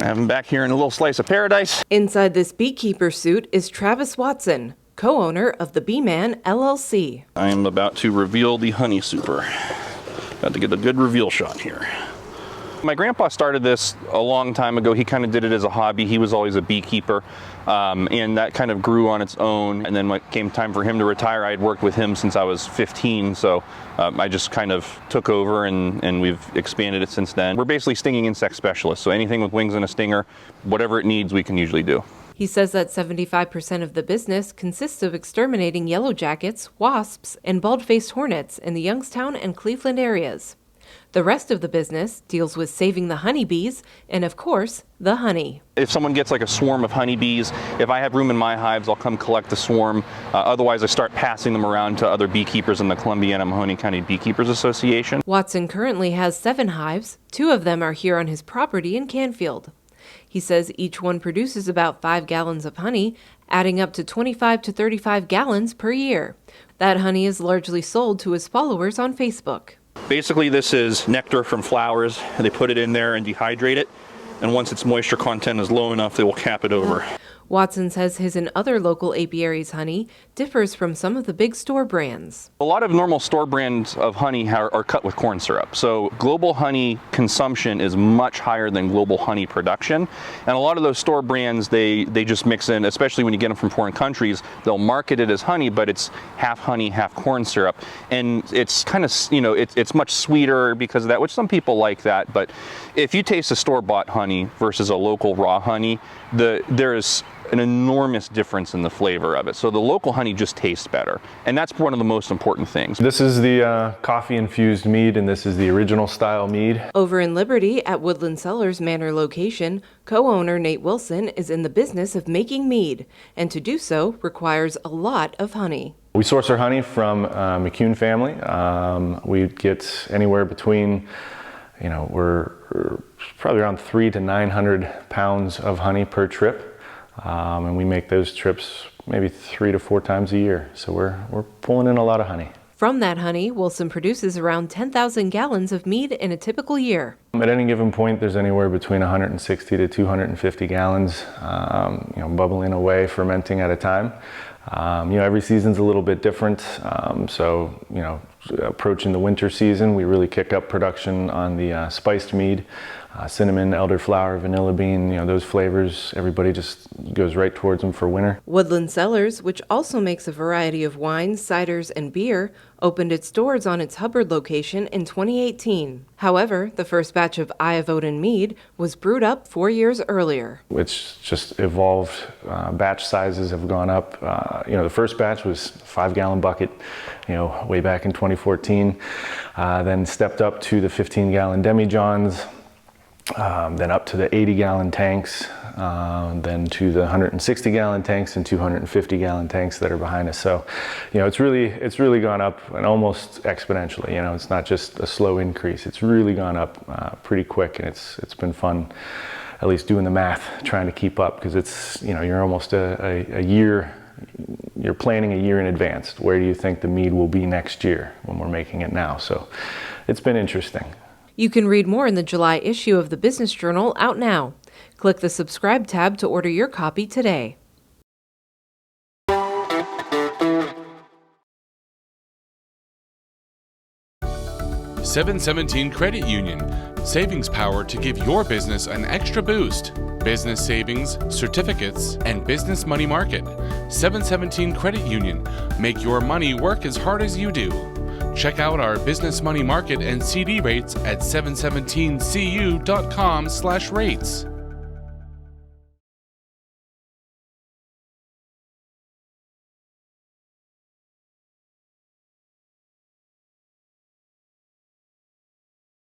I have him back here in a little slice of paradise. Inside this beekeeper suit is Travis Watson, co-owner of the Bee Man LLC. I am about to reveal the honey super. Got to get a good reveal shot here. My grandpa started this a long time ago. He kind of did it as a hobby. He was always a beekeeper, and that kind of grew on its own. And then when it came time for him to retire, I had worked with him since I was 15, so I just kind of took over, and we've expanded it since then. We're basically stinging insect specialists, so anything with wings and a stinger, whatever it needs, we can usually do. He says that 75% of the business consists of exterminating yellow jackets, wasps, and bald-faced hornets in the Youngstown and Cleveland areas. The rest of the business deals with saving the honeybees and, of course, the honey. If someone gets like a swarm of honeybees, if I have room in my hives, I'll come collect the swarm. Otherwise, I start passing them around to other beekeepers in the Columbiana Mahoning County Beekeepers Association. Watson currently has 7 hives. 2 of them are here on his property in Canfield. He says each one produces about 5 gallons of honey, adding up to 25 to 35 gallons per year. That honey is largely sold to his followers on Facebook. Basically, this is nectar from flowers. They put it in there and dehydrate it, and once its moisture content is low enough, they will cap it over. Watson says his and other local apiaries honey differs from some of the big store brands. A lot of normal store brands of honey are cut with corn syrup. So global honey consumption is much higher than global honey production. And a lot of those store brands, they just mix in, especially when you get them from foreign countries, they'll market it as honey, but it's half honey, half corn syrup. And it's kind of, it's much sweeter because of that, which some people like that. But if you taste a store-bought honey versus a local raw honey, there's an enormous difference in the flavor of it. So the local honey just tastes better. And that's one of the most important things. This is the coffee-infused mead, and this is the original style mead. Over in Liberty at Woodland Cellars Manor location, co-owner Nate Wilson is in the business of making mead, and to do so requires a lot of honey. We source our honey from McCune family. We get anywhere between, we're probably around 300 to 900 pounds of honey per trip. And we make those trips maybe 3 to 4 times a year. So we're pulling in a lot of honey. From that honey, Wilson produces around 10,000 gallons of mead in a typical year. At any given point, there's anywhere between 160 to 250 gallons, bubbling away, fermenting at a time. Every season's a little bit different. Approaching the winter season, we really kick up production on the spiced mead. Cinnamon, elderflower, vanilla bean, those flavors, everybody just goes right towards them for winter. Woodland Cellars, which also makes a variety of wines, ciders, and beer, opened its doors on its Hubbard location in 2018. However, the first batch of Iovoden mead was brewed up 4 years earlier. It's just evolved. Batch sizes have gone up. The first batch was 5-gallon bucket, way back in 2014. Then stepped up to the 15-gallon demijohns. Then up to the 80-gallon tanks, then to the 160-gallon tanks and 250-gallon tanks that are behind us. So, it's really gone up and almost exponentially. It's not just a slow increase. It's really gone up pretty quick, and it's been fun, at least doing the math, trying to keep up, because it's you're almost a year. You're planning a year in advance. Where do you think the mead will be next year when we're making it now? So, it's been interesting. You can read more in the July issue of the Business Journal, out now. Click the subscribe tab to order your copy today. 717 Credit Union. Savings power to give your business an extra boost. Business savings, certificates, and business money market. 717 Credit Union. Make your money work as hard as you do. Check out our business money market and CD rates at 717cu.com/rates.